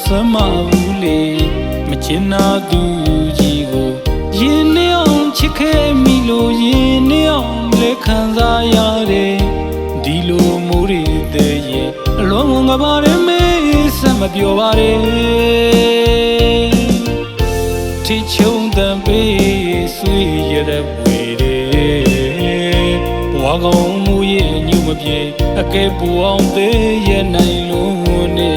sama ule machina du jigo yine on chike milo yine on le khanza yare dilo muri de ye along ngabare me sama pyo bare ti chung dan pe sui yere we de wa gong mu ye nyu ma pye ake pu aung te ye nai lo ne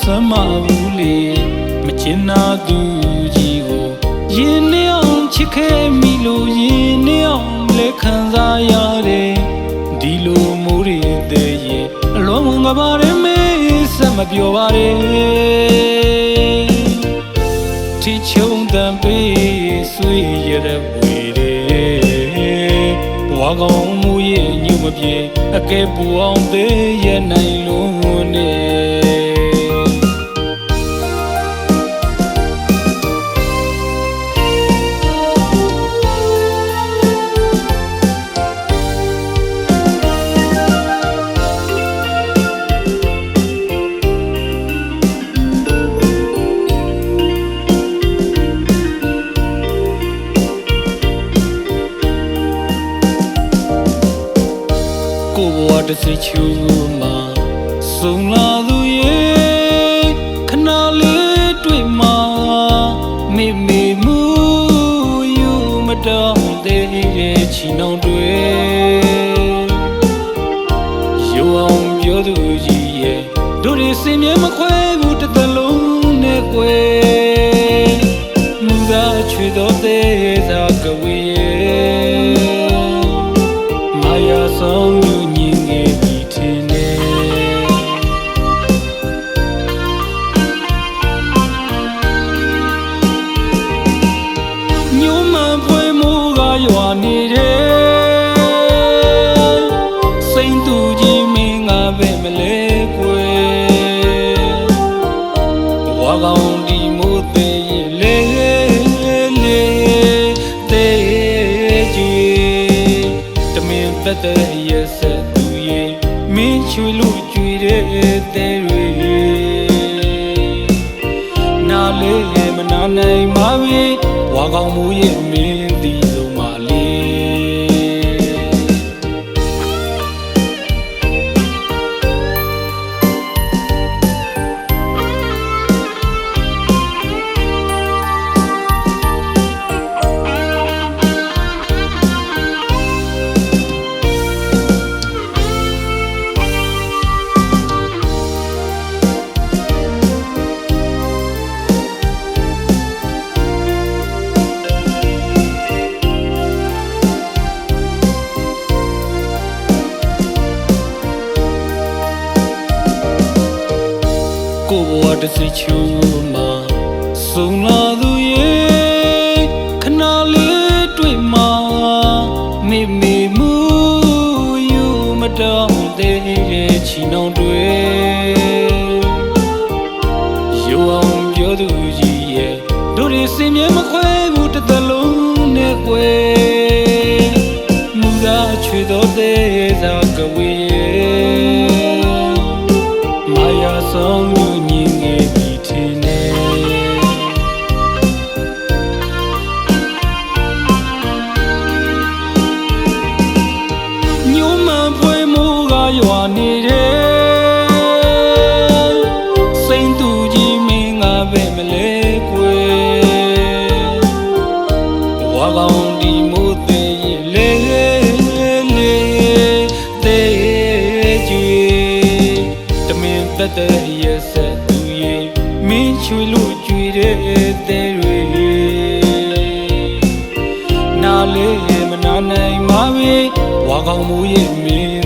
sama ule machina du jigo yine on chike milo yine on le khanza yare dilo muri de ye along ngabare me sama pyo bare ti chung dan pe sui yere we de wa gong mu ye nyu ma pye ake pu aung te ye nai lo neတစိချူမှာစုံလာသူရဲ့ခဏလေးတွေ့မှာမိမိမှုယူမတော်သေးရဲ့ချီနှောင်တွေရုံအောင်ပြောသူကြီးရဲ့တို့တွေစင်မြဲမခွဲဘူးတစ်သလုံးနဲ့ကွယ်မူသာချွေတော်သေးသာကဝေရဲ့မာယာဆောင်တဲ့ရဲ့ဆက်သူရဲ့မင်းချွေလို့ကြွေတဲ့တဲ့တွေနားလေးမနာနိုင်ပါဘူးဝါကောင်းမှုရဲ့မင်းဒီလုံးမလေးကိုဘဝတစိချူမှာစုံလာသူရဲ့ခဏလေးတွေ့မှာမိမိမှုယူမတော်သေးရဲ့ချီနှောင်တွေရုံအောင်ပြောသူကြီးရဲ့တို့တွေစင်မြဲမခွဲဘူးတစ်သလုံးနဲ့ကွယ်မူသာချွေတော်သေးသာကဝေရဲ့မာယာဆောင်ရွာနေတဲ့စိမ့်သူကြီးမင်းငါပဲမလဲကွယ်ဝါကောင်းဒီမို့သေးလေလေသေးကြွေတမင်သက်တဲ့ရဲ့ဆက်သူရဲ့မင်းချွေလို့ကြွေတဲ့တဲ့တွေနားလေးမနာနိုင်ပါဘူးဝါကောင်းမှုရဲ့မင်း